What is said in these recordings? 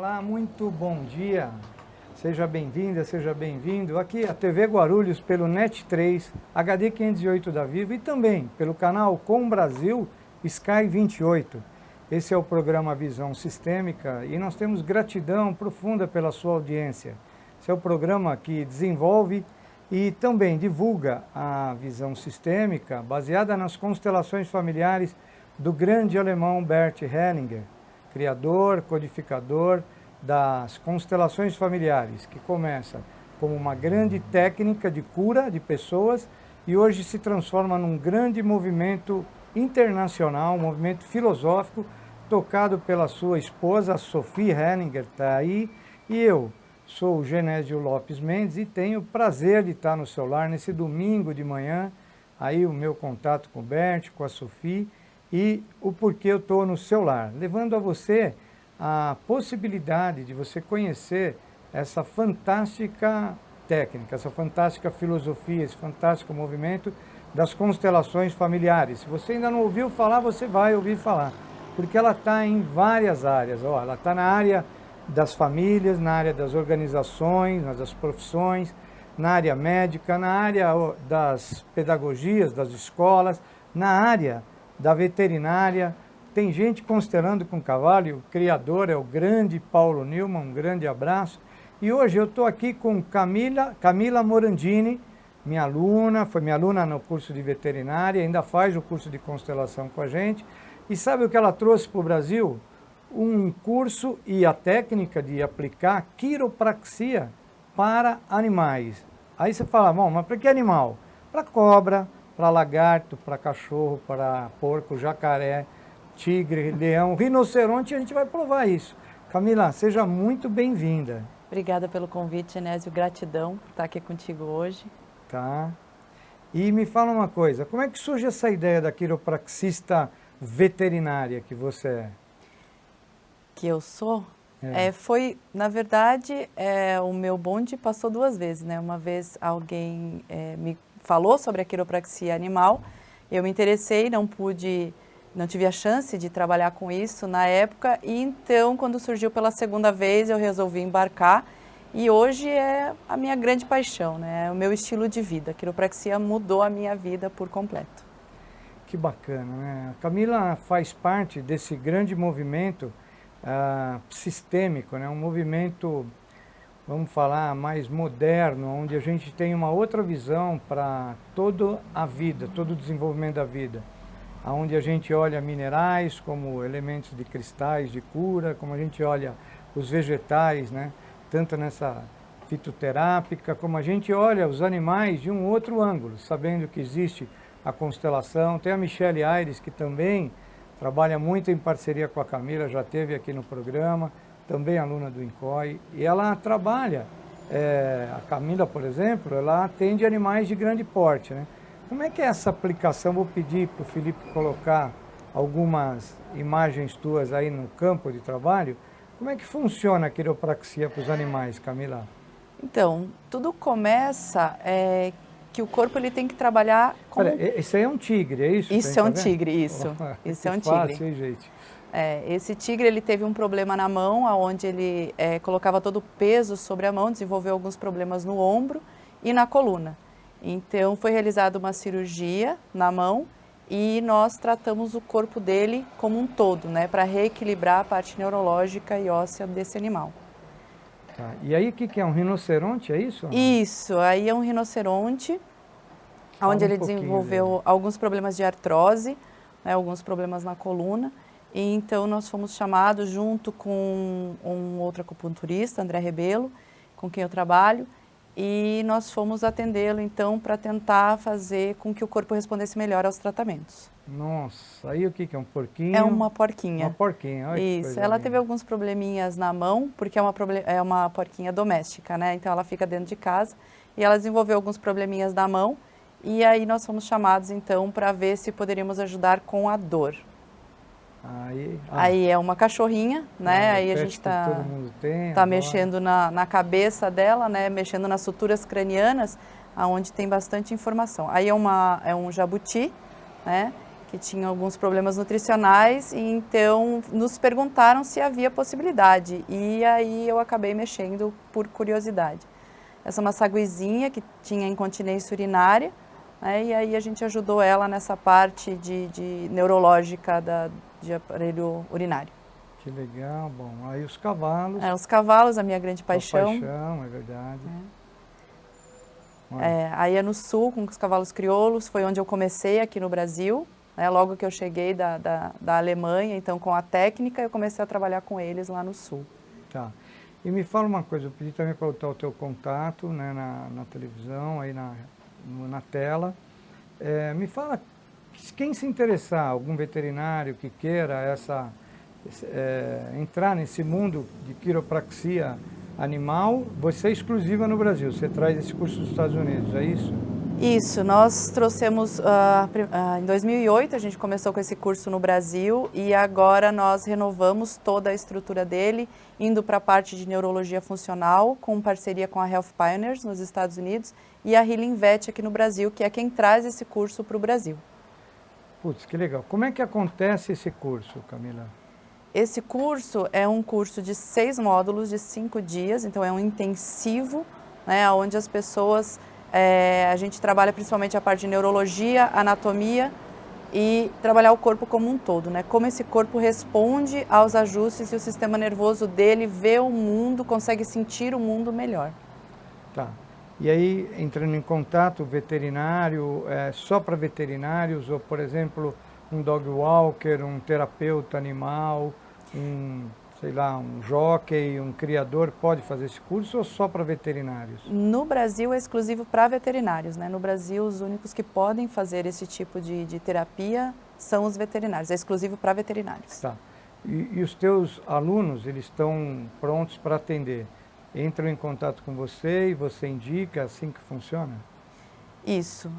Olá, muito bom dia. Seja bem-vinda, seja bem-vindo. Aqui a TV Guarulhos pelo NET3, HD 508 da Vivo e também pelo canal Com Brasil Sky 28. Esse é o programa Visão Sistêmica e nós temos gratidão profunda pela sua audiência. Esse é o programa que desenvolve e também divulga a visão sistêmica baseada nas constelações familiares do grande alemão Bert Hellinger, criador, codificador das constelações familiares, que começa como uma grande técnica de cura de pessoas e hoje se transforma num grande movimento internacional, um movimento filosófico tocado pela sua esposa, Sophie Hellinger, está aí, e eu sou o Genésio Lopes Mendes e tenho o prazer de estar no seu lar nesse domingo de manhã, aí o meu contato com o Bert, com a Sophie, e o porquê eu estou no seu lar, levando a você a possibilidade de você conhecer essa fantástica técnica, essa fantástica filosofia, esse fantástico movimento das constelações familiares. Se você ainda não ouviu falar, você vai ouvir falar, porque ela está em várias áreas. Ó, ela está na área das famílias, na área das organizações, das profissões, na área médica, na área das pedagogias, das escolas, na área da veterinária. Tem gente constelando com cavalo, o criador é o grande Paulo Newman, um grande abraço. E hoje eu estou aqui com Camila Morandini, minha aluna, foi minha aluna no curso de veterinária, ainda faz o curso de constelação com a gente. E sabe o que ela trouxe para o Brasil? Um curso e a técnica de aplicar quiropraxia para animais. Aí você fala, bom, mas para que animal? Para cobra, para lagarto, para cachorro, para porco, jacaré, tigre, leão, rinoceronte, a gente vai provar isso. Camila, seja muito bem-vinda. Obrigada pelo convite, Genésio, gratidão por estar aqui contigo hoje. Tá. E me fala uma coisa, como é que surge essa ideia da quiropraxista veterinária que você é? Que eu sou? Foi, na verdade, o meu bonde passou duas vezes, né? Uma vez alguém me falou sobre a quiropraxia animal, eu me interessei, não tive a chance de trabalhar com isso na época, e então, quando surgiu pela segunda vez, eu resolvi embarcar, e hoje é a minha grande paixão, né? É o meu estilo de vida. A quiropraxia mudou a minha vida por completo. Que bacana, né? A Camila faz parte desse grande movimento sistêmico, né? Um movimento, vamos falar, mais moderno, onde a gente tem uma outra visão para toda a vida, todo o desenvolvimento da vida. Onde a gente olha minerais como elementos de cristais de cura, como a gente olha os vegetais, né? Tanto nessa fitoterápica, como a gente olha os animais de um outro ângulo, sabendo que existe a constelação. Tem a Michele Aires, que também trabalha muito em parceria com a Camila, já esteve aqui no programa, também aluna do INCOI, e ela trabalha, a Camila, por exemplo, ela atende animais de grande porte, né? Como é que é essa aplicação? Vou pedir para o Felipe colocar algumas imagens tuas aí no campo de trabalho. Como é que funciona a quiropraxia para os animais, Camila? Então, tudo começa que o corpo ele tem que trabalhar como... Olha, esse aí é um tigre, é isso? Isso é um tigre, isso. Isso é um tigre. Fácil, hein, gente? Esse tigre ele teve um problema na mão, onde ele colocava todo o peso sobre a mão, desenvolveu alguns problemas no ombro e na coluna. Então, foi realizada uma cirurgia na mão e nós tratamos o corpo dele como um todo, né, para reequilibrar a parte neurológica e óssea desse animal. Tá. E aí, o que é? Um rinoceronte, é isso? Isso, aí é um rinoceronte, onde ele desenvolveu alguns problemas de artrose, né, alguns problemas na coluna. E então, nós fomos chamados junto com um outro acupunturista, André Rebelo, com quem eu trabalho, e nós fomos atendê-lo, então, para tentar fazer com que o corpo respondesse melhor aos tratamentos. Nossa, aí o que é? Um porquinho? É uma porquinha. Uma porquinha, olha que Isso, ela teve alguns probleminhas na mão, porque é uma porquinha doméstica, né? Então, ela fica dentro de casa, e ela desenvolveu alguns probleminhas na mão, e aí nós fomos chamados, então, para ver se poderíamos ajudar com a dor. Aí é uma cachorrinha, né? Aí a gente tá mexendo na cabeça dela, né? Mexendo nas suturas cranianas, onde tem bastante informação. Aí é um jabuti, né? que tinha alguns problemas nutricionais, e então nos perguntaram se havia possibilidade, e aí eu acabei mexendo por curiosidade. Essa é uma saguizinha que tinha incontinência urinária, né, e aí a gente ajudou ela nessa parte de neurológica de aparelho urinário. Que legal, bom. Aí os cavalos. Os cavalos, a minha grande paixão. Paixão, é verdade. Aí é no sul, com os cavalos crioulos, foi onde eu comecei aqui no Brasil. Logo que eu cheguei da Alemanha, então com a técnica, eu comecei a trabalhar com eles lá no sul. Tá. E me fala uma coisa, eu pedi também para botar o teu contato, né, na televisão, aí na tela. Me fala, quem se interessar, algum veterinário que queira entrar nesse mundo de quiropraxia animal, você é exclusiva no Brasil, você traz esse curso dos Estados Unidos, é isso? Isso, nós trouxemos, em 2008 a gente começou com esse curso no Brasil e agora nós renovamos toda a estrutura dele, indo para a parte de neurologia funcional, com parceria com a Health Pioneers nos Estados Unidos e a Healing Vet aqui no Brasil, que é quem traz esse curso para o Brasil. Putz, que legal. Como é que acontece esse curso, Camila? Esse curso é um curso de 6 módulos de 5 dias, então é um intensivo, né, onde as pessoas... a gente trabalha principalmente a parte de neurologia, anatomia e trabalhar o corpo como um todo, né? Como esse corpo responde aos ajustes e o sistema nervoso dele vê o mundo, consegue sentir o mundo melhor. Tá. E aí, entrando em contato, veterinário, só para veterinários, ou por exemplo, um dog walker, um terapeuta animal, sei lá, um jockey, um criador, pode fazer esse curso ou só para veterinários? No Brasil é exclusivo para veterinários, né? No Brasil, os únicos que podem fazer esse tipo de terapia são os veterinários, é exclusivo para veterinários. Tá. E os teus alunos, eles estão prontos para atender? Entram em contato com você e você indica, assim que funciona? Isso.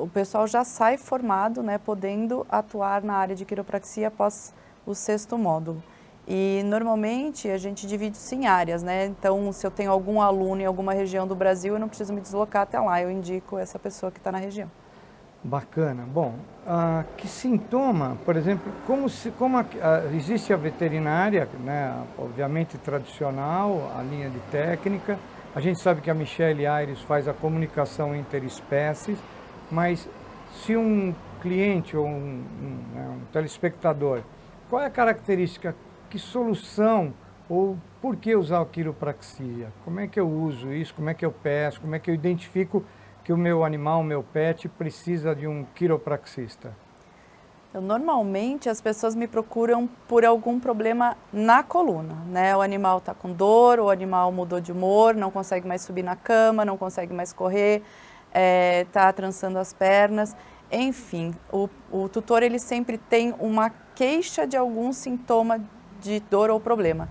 O pessoal já sai formado, né, podendo atuar na área de quiropraxia após o 6º módulo. E normalmente a gente divide isso em áreas, né? Então, se eu tenho algum aluno em alguma região do Brasil, eu não preciso me deslocar até lá, eu indico essa pessoa que está na região. Bacana. Bom, que sintoma, por exemplo, existe a veterinária, né, obviamente tradicional, a linha de técnica, a gente sabe que a Michelle Aires faz a comunicação interespécies, mas se um cliente ou um telespectador, qual é a característica, que solução ou por que usar a quiropraxia? Como é que eu uso isso? Como é que eu peço? Como é que eu identifico que o meu animal, o meu pet, precisa de um quiropraxista? Normalmente as pessoas me procuram por algum problema na coluna, né? O animal está com dor, o animal mudou de humor, não consegue mais subir na cama, não consegue mais correr, está trançando as pernas. Enfim, o tutor ele sempre tem uma queixa de algum sintoma de dor ou problema.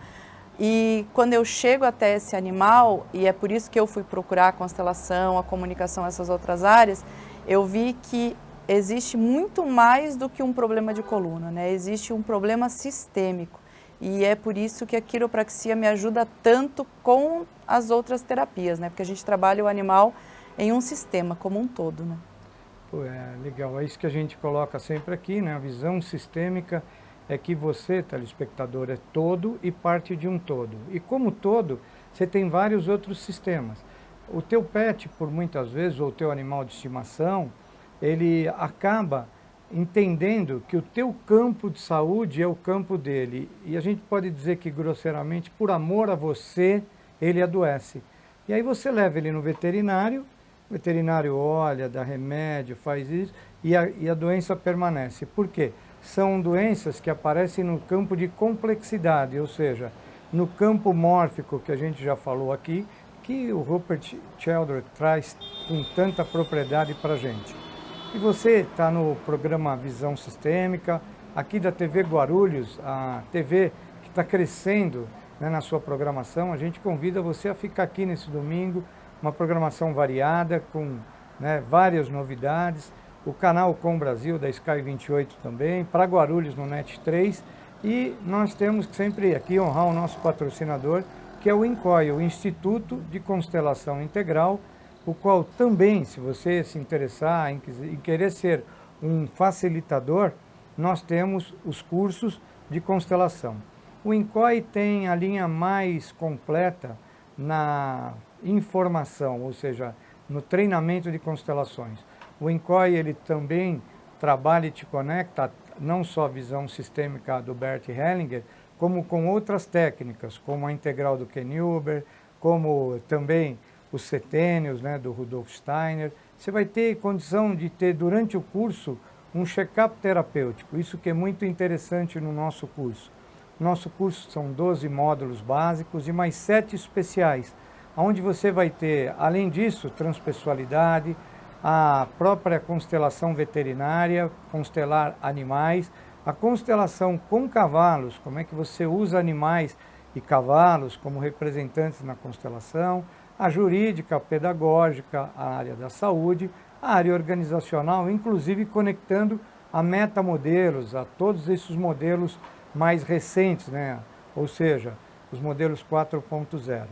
E quando eu chego até esse animal, e é por isso que eu fui procurar a constelação, a comunicação, essas outras áreas, eu vi que existe muito mais do que um problema de coluna, né? Existe um problema sistêmico. E é por isso que a quiropraxia me ajuda tanto com as outras terapias, né? Porque a gente trabalha o animal em um sistema como um todo, né? Pô, legal, é isso que a gente coloca sempre aqui, né? A visão sistêmica é que você, telespectador, é todo e parte de um todo. E como todo, você tem vários outros sistemas. O teu pet, por muitas vezes, ou o teu animal de estimação, ele acaba entendendo que o teu campo de saúde é o campo dele. E a gente pode dizer que, grosseiramente, por amor a você, ele adoece. E aí você leva ele no veterinário, o veterinário olha, dá remédio, faz isso, e a doença permanece. Por quê? São doenças que aparecem no campo de complexidade, ou seja, no campo mórfico que a gente já falou aqui, que o Rupert Sheldrake traz com tanta propriedade para a gente. E você está no programa Visão Sistêmica, aqui da TV Guarulhos, a TV que está crescendo, né, na sua programação. A gente convida você a ficar aqui nesse domingo, uma programação variada, com, né, várias novidades. O canal Com Brasil, da Sky 28 também, para Guarulhos no Net 3. E nós temos que sempre aqui honrar o nosso patrocinador, que é o INCOI, o Instituto de Constelação Integral, o qual também, se você se interessar em querer ser um facilitador, nós temos os cursos de constelação. O INCOI tem a linha mais completa na informação, ou seja, no treinamento de constelações. O INCOI ele também trabalha e te conecta, não só a visão sistêmica do Bert Hellinger, como com outras técnicas, como a integral do Ken Huber, como também os setênios, né, do Rudolf Steiner. Você vai ter condição de ter durante o curso um check-up terapêutico, isso que é muito interessante no nosso curso. Nosso curso são 12 módulos básicos e mais 7 especiais, onde você vai ter, além disso, transpessoalidade, a própria constelação veterinária, constelar animais, a constelação com cavalos, como é que você usa animais e cavalos como representantes na constelação, a jurídica, a pedagógica, a área da saúde, a área organizacional, inclusive conectando a metamodelos, a todos esses modelos mais recentes, né? Ou seja, os modelos 4.0.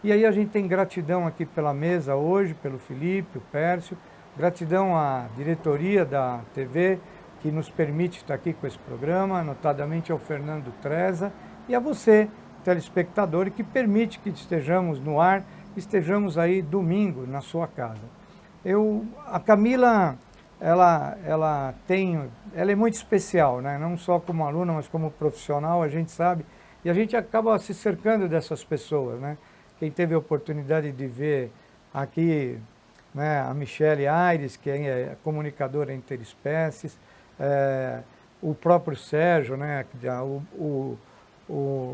E aí a gente tem gratidão aqui pela mesa hoje, pelo Felipe, o Pércio, gratidão à diretoria da TV, que nos permite estar aqui com esse programa, notadamente ao Fernando Treza, e a você, telespectador, que permite que estejamos no ar, estejamos aí domingo na sua casa. A Camila, ela é muito especial, né? Não só como aluna, mas como profissional, a gente sabe, e a gente acaba se cercando dessas pessoas, né? Quem teve a oportunidade de ver aqui, né, a Michele Aires, que é comunicadora interespécies, o próprio Sérgio, né, o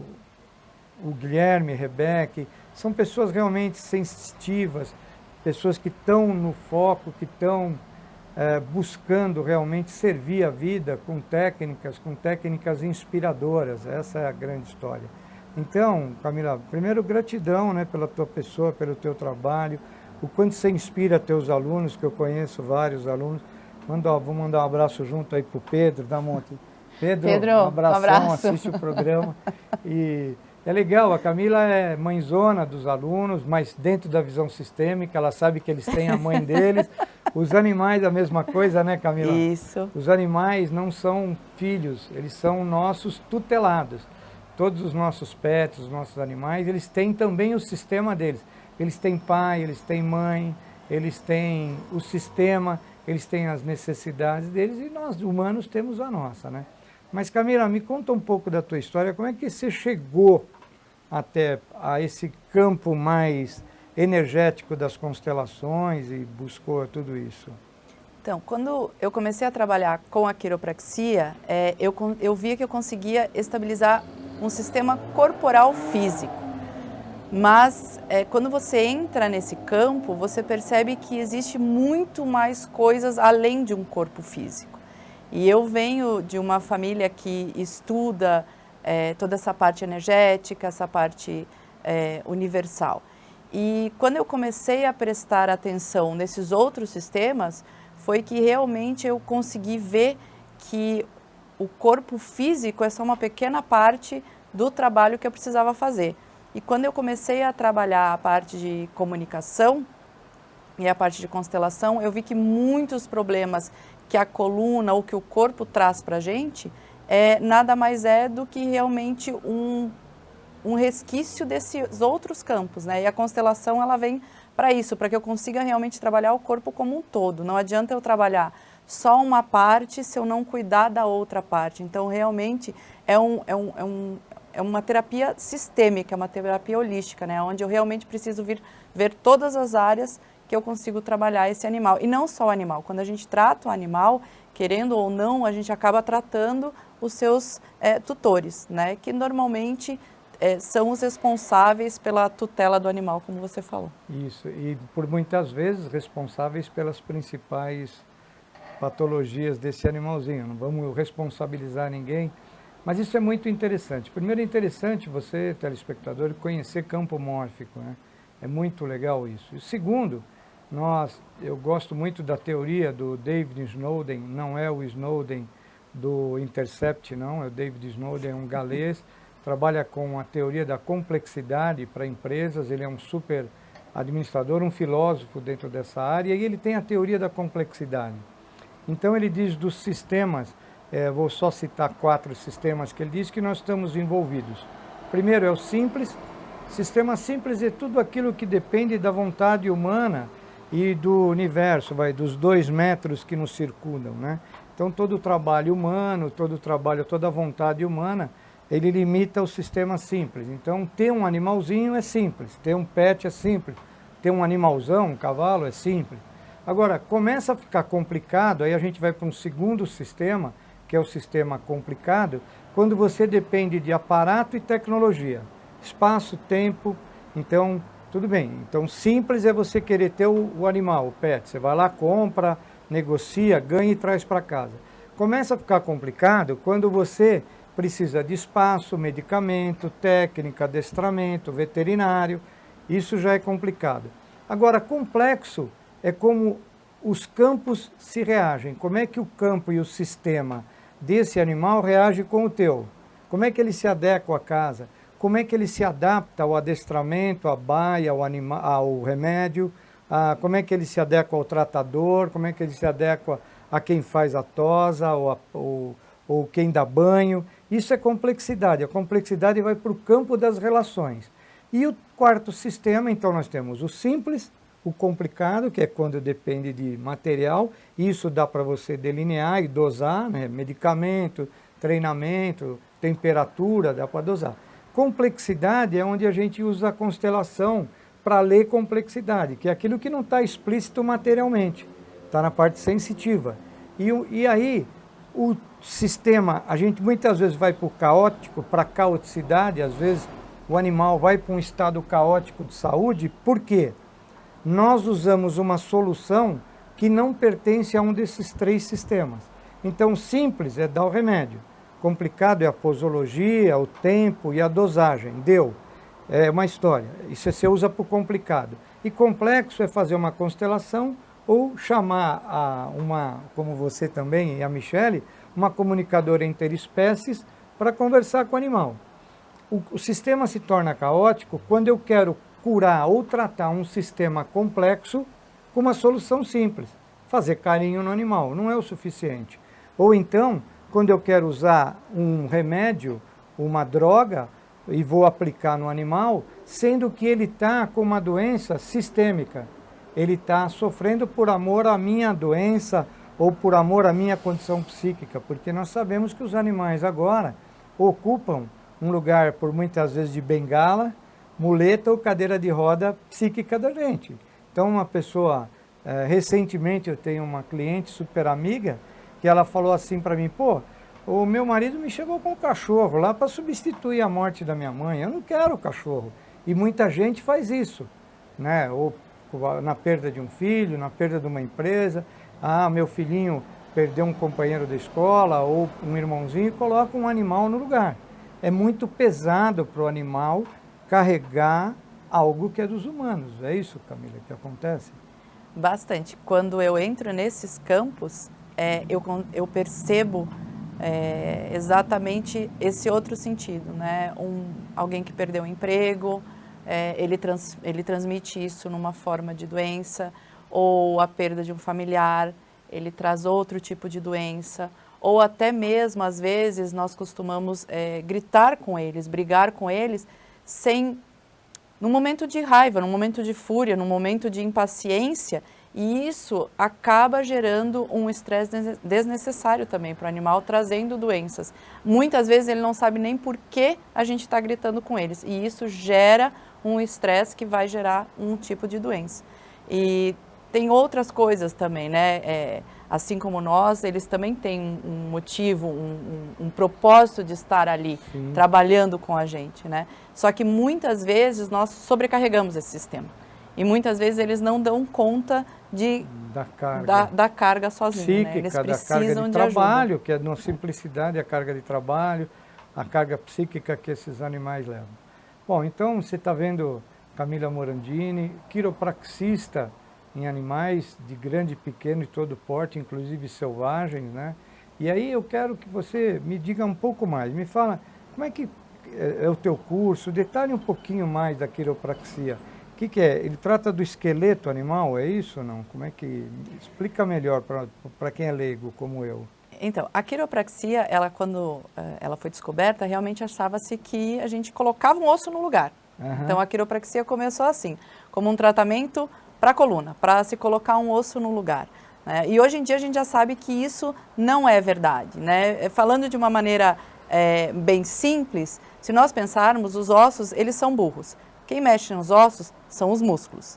Guilherme, Rebeque, são pessoas realmente sensitivas, pessoas que estão no foco, que estão buscando realmente servir a vida com técnicas inspiradoras. Essa é a grande história. Então, Camila, primeiro gratidão, né, pela tua pessoa, pelo teu trabalho, o quanto você inspira teus alunos, que eu conheço vários alunos. Vou mandar um abraço junto aí para o Pedro, da Monte. Pedro, um abração, assiste o programa. E é legal, a Camila é mãezona dos alunos, mas dentro da visão sistêmica, ela sabe que eles têm a mãe deles. Os animais, a mesma coisa, né, Camila? Isso. Os animais não são filhos, eles são nossos tutelados. Todos os nossos pets, os nossos animais, eles têm também o sistema deles. Eles têm pai, eles têm mãe, eles têm o sistema, eles têm as necessidades deles e nós, humanos, temos a nossa, né? Mas, Camila, me conta um pouco da tua história, como é que você chegou até a esse campo mais energético das constelações e buscou tudo isso? Então, quando eu comecei a trabalhar com a quiropraxia, eu via que eu conseguia estabilizar um sistema corporal físico. Mas quando você entra nesse campo, você percebe que existe muito mais coisas além de um corpo físico. E eu venho de uma família que estuda toda essa parte energética, essa parte universal. E quando eu comecei a prestar atenção nesses outros sistemas, foi que realmente eu consegui ver que o corpo físico é só uma pequena parte do trabalho que eu precisava fazer. E quando eu comecei a trabalhar a parte de comunicação e a parte de constelação, eu vi que muitos problemas que a coluna ou que o corpo traz para a gente nada mais é do que realmente um resquício desses outros campos, né? E a constelação, ela vem para isso, para que eu consiga realmente trabalhar o corpo como um todo. Não adianta eu trabalhar só uma parte se eu não cuidar da outra parte. Então, realmente, é uma terapia sistêmica, é uma terapia holística, né? Onde eu realmente preciso ver todas as áreas que eu consigo trabalhar esse animal. E não só o animal. Quando a gente trata o animal, querendo ou não, a gente acaba tratando os seus tutores, né? Que normalmente são os responsáveis pela tutela do animal, como você falou. Isso, e por muitas vezes responsáveis pelas principais patologias desse animalzinho. Não vamos responsabilizar ninguém, mas isso é muito interessante. Primeiro é interessante você, telespectador, conhecer campo mórfico, né? É muito legal isso. E segundo, eu gosto muito da teoria do David Snowden, não é o Snowden do Intercept, não, é o David Snowden, é um galês, trabalha com a teoria da complexidade para empresas, ele é um super administrador, um filósofo dentro dessa área, e ele tem a teoria da complexidade. Então ele diz dos sistemas, vou só citar 4 sistemas que ele diz que nós estamos envolvidos. Primeiro é o simples. Sistema simples é tudo aquilo que depende da vontade humana e do universo, dos 2 metros que nos circundam, né? Então todo o trabalho humano, toda a vontade humana, ele limita o sistema simples. Então ter um animalzinho é simples, ter um pet é simples, ter um animalzão, um cavalo é simples. Agora, começa a ficar complicado, aí a gente vai para um segundo sistema, que é o sistema complicado, quando você depende de aparato e tecnologia. Espaço, tempo, então, tudo bem. Então, simples é você querer ter o animal, o pet. Você vai lá, compra, negocia, ganha e traz para casa. Começa a ficar complicado quando você precisa de espaço, medicamento, técnica, adestramento, veterinário. Isso já é complicado. Agora, complexo é como os campos se reagem. Como é que o campo e o sistema desse animal reage com o teu? Como é que ele se adequa à casa? Como é que ele se adapta ao adestramento, à baia, ao remédio? Como é que ele se adequa ao tratador? Como é que ele se adequa a quem faz a tosa ou quem dá banho? Isso é complexidade. A complexidade vai para o campo das relações. E o quarto sistema, então nós temos o simples, o complicado, que é quando depende de material. Isso dá para você delinear e dosar, né? Medicamento, treinamento, temperatura, dá para dosar. Complexidade é onde a gente usa a constelação para ler complexidade, que é aquilo que não está explícito materialmente, está na parte sensitiva. E aí, o sistema, a gente muitas vezes vai para o caótico, para a caoticidade, às vezes o animal vai para um estado caótico de saúde, por quê? Nós usamos uma solução que não pertence a um desses 3 sistemas. Então, simples é dar o remédio. Complicado é a posologia, o tempo e a dosagem. Deu. É uma história. Isso você usa para o complicado. E complexo é fazer uma constelação ou chamar como você também e a Michele, uma comunicadora interespécies para conversar com o animal. O sistema se torna caótico quando eu quero curar ou tratar um sistema complexo com uma solução simples. Fazer carinho no animal não é o suficiente. Ou então, quando eu quero usar um remédio, uma droga, e vou aplicar no animal, sendo que ele está com uma doença sistêmica. Ele está sofrendo por amor à minha doença ou por amor à minha condição psíquica, porque nós sabemos que os animais agora ocupam um lugar, por muitas vezes, de bengala, muleta ou cadeira de roda psíquica da gente. Então, uma pessoa, recentemente eu tenho uma cliente super amiga, que ela falou assim para mim, pô, o meu marido me chegou com um cachorro lá para substituir a morte da minha mãe, eu não quero o cachorro. E muita gente faz isso, né? Ou na perda de um filho, na perda de uma empresa, meu filhinho perdeu um companheiro da escola ou um irmãozinho e coloca um animal no lugar. É muito pesado para o animal carregar algo que é dos humanos. É isso, Camila, que acontece? Bastante. Quando eu entro nesses campos, eu percebo exatamente esse outro sentido, né? Alguém que perdeu o emprego, ele transmite isso numa forma de doença, ou a perda de um familiar, ele traz outro tipo de doença, ou até mesmo, às vezes, nós costumamos gritar com eles, brigar com eles, num momento de raiva, num momento de fúria, num momento de impaciência, e isso acaba gerando um estresse desnecessário também para o animal, trazendo doenças. Muitas vezes ele não sabe nem por que a gente está gritando com eles, e isso gera um estresse que vai gerar um tipo de doença. E tem outras coisas também, né? Assim como nós, eles também têm um motivo, um propósito de estar ali, sim, trabalhando com a gente, né? Só que muitas vezes nós sobrecarregamos esse sistema. E muitas vezes eles não dão conta da carga sozinhos, psíquica, né? Eles precisam da carga de trabalho, que é na simplicidade a carga de trabalho, a carga psíquica que esses animais levam. Bom, então você está vendo Camila Morandini, quiropraxista em animais de grande, pequeno e todo porte, inclusive selvagens, né? E aí eu quero que você me diga um pouco mais, me fala como é que é o teu curso, detalhe um pouquinho mais da quiropraxia. que é? Ele trata do esqueleto animal, é isso ou não? Como é que... Explica melhor para quem é leigo como eu. Então, a quiropraxia, ela quando ela foi descoberta, realmente achava-se que a gente colocava um osso no lugar. Uhum. Então, a quiropraxia começou assim, como um tratamento para a coluna, para se colocar um osso no lugar. Né? E hoje em dia a gente já sabe que isso não é verdade. Né? Falando de uma maneira bem simples, se nós pensarmos, os ossos, eles são burros. Quem mexe nos ossos são os músculos.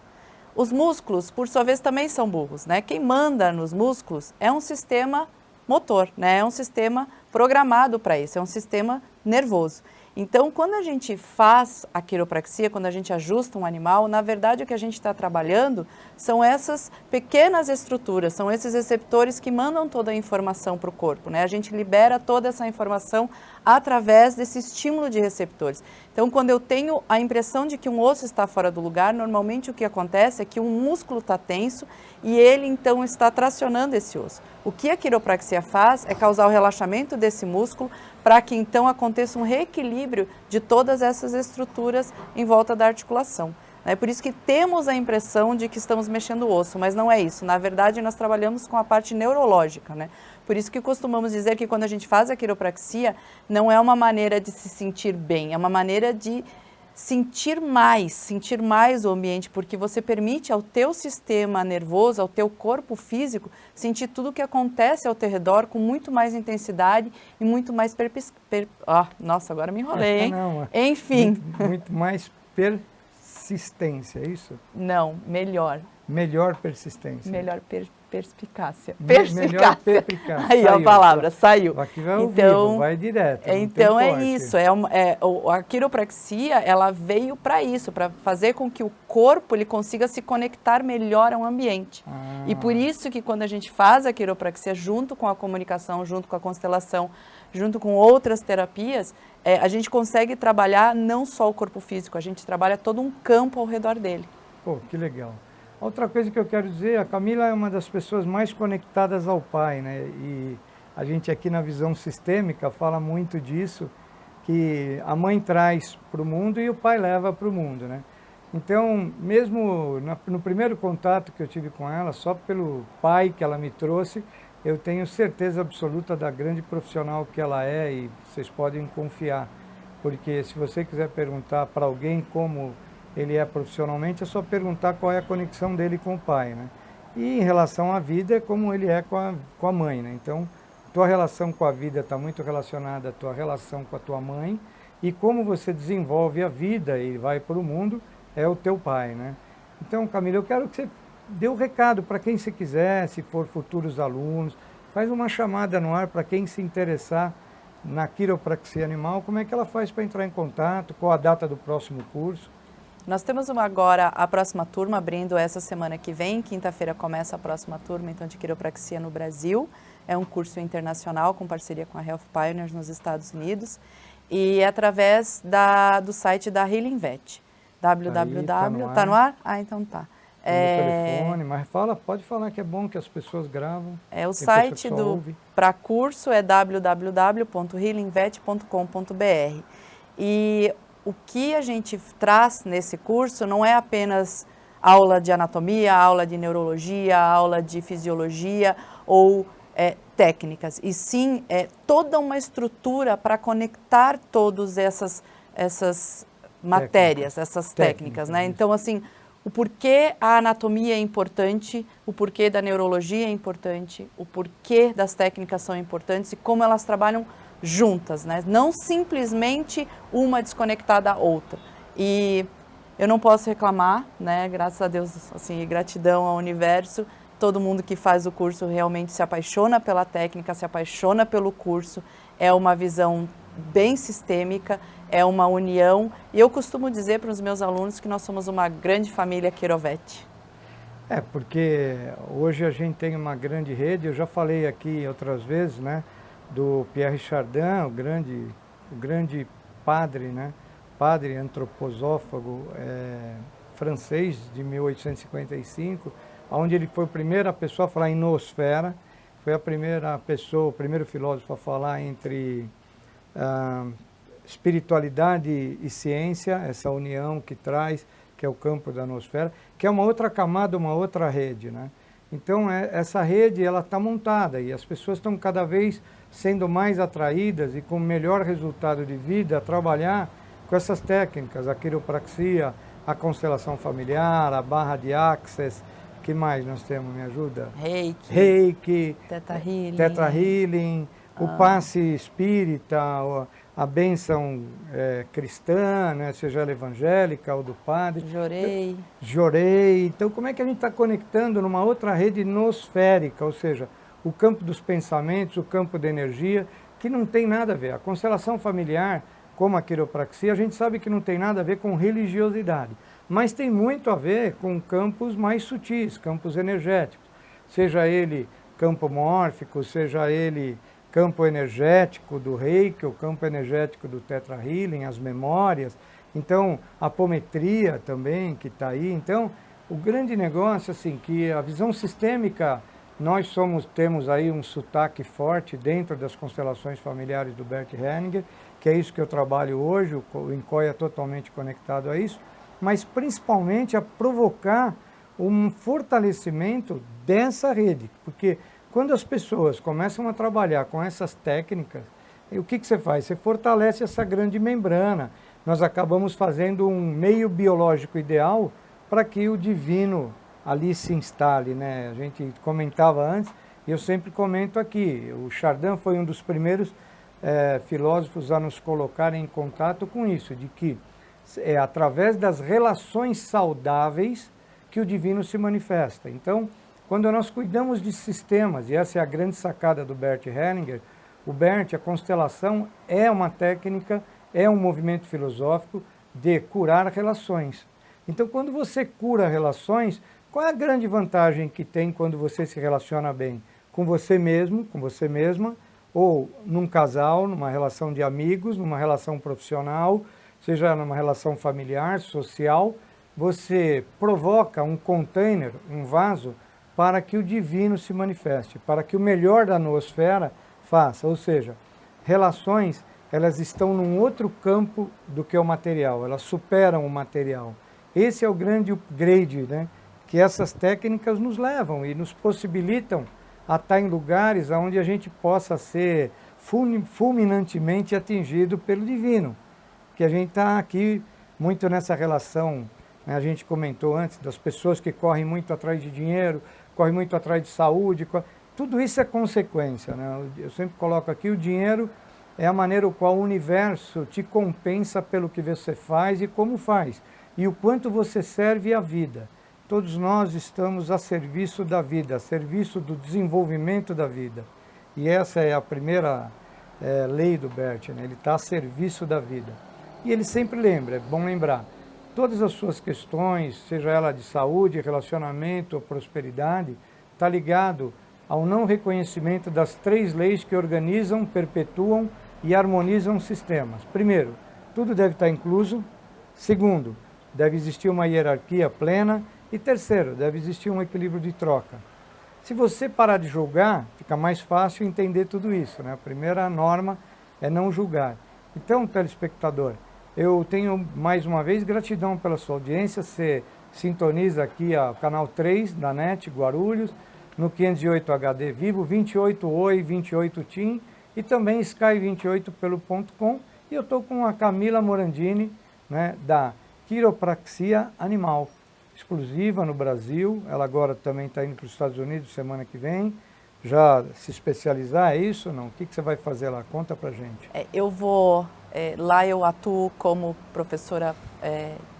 Os músculos, por sua vez, também são burros. Né? Quem manda nos músculos é um sistema motor, né? É um sistema programado para isso, é um sistema nervoso. Então, quando a gente faz a quiropraxia, quando a gente ajusta um animal, na verdade o que a gente está trabalhando são essas pequenas estruturas, são esses receptores que mandam toda a informação para o corpo, né? A gente libera toda essa informação através desse estímulo de receptores. Então, quando eu tenho a impressão de que um osso está fora do lugar, normalmente o que acontece é que um músculo está tenso e ele então está tracionando esse osso. O que a quiropraxia faz é causar o relaxamento desse músculo para que então aconteça um reequilíbrio de todas essas estruturas em volta da articulação. É por isso que temos a impressão de que estamos mexendo o osso, mas não é isso. Na verdade, nós trabalhamos com a parte neurológica, né? Por isso que costumamos dizer que quando a gente faz a quiropraxia, não é uma maneira de se sentir bem, é uma maneira de sentir mais o ambiente, porque você permite ao teu sistema nervoso, ao teu corpo físico, sentir tudo o que acontece ao teu redor com muito mais intensidade e muito mais nossa, agora me enrolei, hein? Não, enfim. Muito mais persistência, é isso? Não, melhor. Melhor persistência. Melhor perspicácia. Melhor perspicácia. Aí a palavra, saiu. Aqui vai ao vivo, vai direto. Então é isso, a quiropraxia, ela veio para isso, para fazer com que o corpo ele consiga se conectar melhor ao ambiente. E por isso que quando a gente faz a quiropraxia junto com a comunicação, junto com a constelação, junto com outras terapias, a gente consegue trabalhar não só o corpo físico, a gente trabalha todo um campo ao redor dele. Pô, que legal. Outra coisa que eu quero dizer, a Camila é uma das pessoas mais conectadas ao Pai, né? E a gente aqui na visão sistêmica fala muito disso, que a mãe traz para o mundo e o pai leva para o mundo, né? Então, mesmo no primeiro contato que eu tive com ela, só pelo pai que ela me trouxe, eu tenho certeza absoluta da grande profissional que ela é e vocês podem confiar. Porque se você quiser perguntar para alguém como ele é profissionalmente, é só perguntar qual é a conexão dele com o pai, né? E em relação à vida, é como ele é com a mãe, né? Então, tua relação com a vida está muito relacionada à tua relação com a tua mãe e como você desenvolve a vida e vai para o mundo é o teu pai, né? Então, Camila, eu quero que você dê um recado para quem você quiser, se for futuros alunos, faz uma chamada no ar para quem se interessar na quiropraxia animal, como é que ela faz para entrar em contato, qual a data do próximo curso? Nós temos agora a próxima turma abrindo essa semana que vem, quinta-feira começa a próxima turma então, de quiropraxia no Brasil. É um curso internacional com parceria com a Health Pioneers nos Estados Unidos e é através do site da Healing Vet. www. Tá no ar? Ah, então tá. Telefone, mas pode falar que é bom que as pessoas gravam. O site para curso é www.healingvet.com.br. E o que a gente traz nesse curso não é apenas aula de anatomia, aula de neurologia, aula de fisiologia ou técnicas, e sim toda uma estrutura para conectar todas essas matérias, essas técnicas, né? Então, assim, o porquê a anatomia é importante, o porquê da neurologia é importante, o porquê das técnicas são importantes e como elas trabalham juntas, né? Não simplesmente uma desconectada da outra. E eu não posso reclamar, né? Graças a Deus, assim, gratidão ao universo, todo mundo que faz o curso realmente se apaixona pela técnica, se apaixona pelo curso, é uma visão bem sistêmica, é uma união. E eu costumo dizer para os meus alunos que nós somos uma grande família Quirovet. Porque hoje a gente tem uma grande rede, eu já falei aqui outras vezes, né? Do Pierre Chardin, o grande padre, né? Padre antroposófago francês de 1855, onde ele foi a primeira pessoa a falar em noosfera, foi a primeira pessoa, o primeiro filósofo a falar entre espiritualidade e ciência, essa união que traz, que é o campo da nosfera, que é uma outra camada, uma outra rede, né? Então, essa rede, ela está montada e as pessoas estão cada vez sendo mais atraídas e com melhor resultado de vida a trabalhar com essas técnicas, a quiropraxia, a constelação familiar, a barra de Access, que mais nós temos, me ajuda? Reiki, Theta Healing, o passe espírita, a bênção cristã, né, seja ela evangélica ou do padre. Jorei. Então, como é que a gente está conectando numa outra rede nosférica, ou seja, o campo dos pensamentos, o campo da energia, que não tem nada a ver. A constelação familiar, como a quiropraxia, a gente sabe que não tem nada a ver com religiosidade, mas tem muito a ver com campos mais sutis, campos energéticos, seja ele campo mórfico, seja ele campo energético do Reiki, o campo energético do Theta Healing, as memórias, então a apometria também que está aí. Então, o grande negócio, assim, que a visão sistêmica, nós temos aí um sotaque forte dentro das constelações familiares do Bert Hellinger, que é isso que eu trabalho hoje, o INCOI é totalmente conectado a isso, mas principalmente a provocar um fortalecimento dessa rede, porque quando as pessoas começam a trabalhar com essas técnicas, o que você faz? Você fortalece essa grande membrana. Nós acabamos fazendo um meio biológico ideal para que o divino ali se instale, né? A gente comentava antes, e eu sempre comento aqui, o Chardin foi um dos primeiros filósofos a nos colocar em contato com isso, de que é através das relações saudáveis que o divino se manifesta. Então, quando nós cuidamos de sistemas, e essa é a grande sacada do Bert Hellinger, o Bert, a constelação é uma técnica, é um movimento filosófico de curar relações. Então, quando você cura relações, qual é a grande vantagem que tem quando você se relaciona bem? Com você mesmo, com você mesma, ou num casal, numa relação de amigos, numa relação profissional, seja numa relação familiar, social, você provoca um container, um vaso, para que o divino se manifeste, para que o melhor da noosfera faça. Ou seja, relações, elas estão num outro campo do que o material, elas superam o material. Esse é o grande upgrade, né, que essas técnicas nos levam e nos possibilitam a estar em lugares onde a gente possa ser fulminantemente atingido pelo divino. Que a gente está aqui muito nessa relação, né, a gente comentou antes, das pessoas que correm muito atrás de dinheiro, correm muito atrás de saúde, tudo isso é consequência, né? Eu sempre coloco aqui, o dinheiro é a maneira qual o universo te compensa pelo que você faz e como faz, e o quanto você serve à vida. Todos nós estamos a serviço da vida, a serviço do desenvolvimento da vida. E essa é a primeira lei do Bert, né? Ele está a serviço da vida. E ele sempre lembra, é bom lembrar, todas as suas questões, seja ela de saúde, relacionamento ou prosperidade, está ligado ao não reconhecimento das 3 leis que organizam, perpetuam e harmonizam sistemas. Primeiro, tudo deve estar incluso. Segundo, deve existir uma hierarquia plena. E terceiro, deve existir um equilíbrio de troca. Se você parar de julgar, fica mais fácil entender tudo isso, né? A primeira norma é não julgar. Então, telespectador, eu tenho mais uma vez gratidão pela sua audiência. Você sintoniza aqui o canal 3 da NET Guarulhos, no 508 HD Vivo, 28 Oi, 28 TIM e também Sky 28 pelo .com. E eu estou com a Camila Morandini, né, da Quiropraxia Animal, exclusiva no Brasil. Ela agora também está indo para os Estados Unidos semana que vem, já se especializar, é isso ou não? O que você vai fazer lá? Conta pra gente. Eu vou, lá eu atuo como professora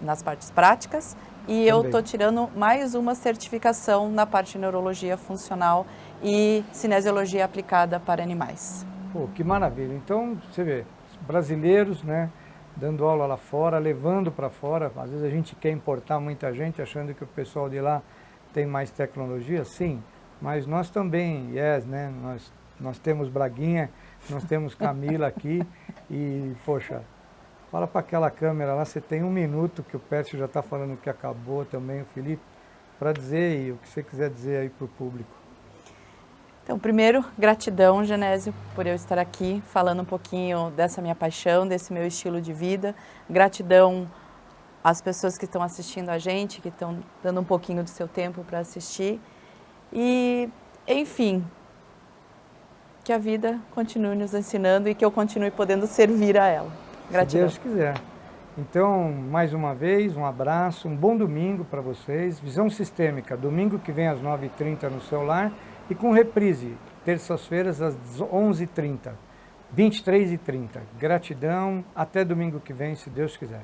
nas partes práticas e também. Eu estou tirando mais uma certificação na parte de neurologia funcional e cinesiologia aplicada para animais. Pô, que maravilha. Então, você vê, brasileiros, né, dando aula lá fora, levando para fora. Às vezes a gente quer importar muita gente, achando que o pessoal de lá tem mais tecnologia, sim, mas nós também, né, nós temos Braguinha, nós temos Camila aqui e, poxa, fala para aquela câmera lá, você tem 1 minuto, que o Pércio já está falando que acabou também, o Felipe, para dizer aí, o que você quiser dizer aí para o público. Então, primeiro, gratidão, Genésio, por eu estar aqui falando um pouquinho dessa minha paixão, desse meu estilo de vida. Gratidão as pessoas que estão assistindo a gente, que estão dando um pouquinho do seu tempo para assistir. E, enfim, que a vida continue nos ensinando e que eu continue podendo servir a ela. Gratidão. Se Deus quiser. Então, mais uma vez, um abraço, um bom domingo para vocês. Visão Sistêmica, domingo que vem às 9h30 no seu lar e com reprise, terças-feiras às 11h30, 23h30. Gratidão, até domingo que vem, se Deus quiser.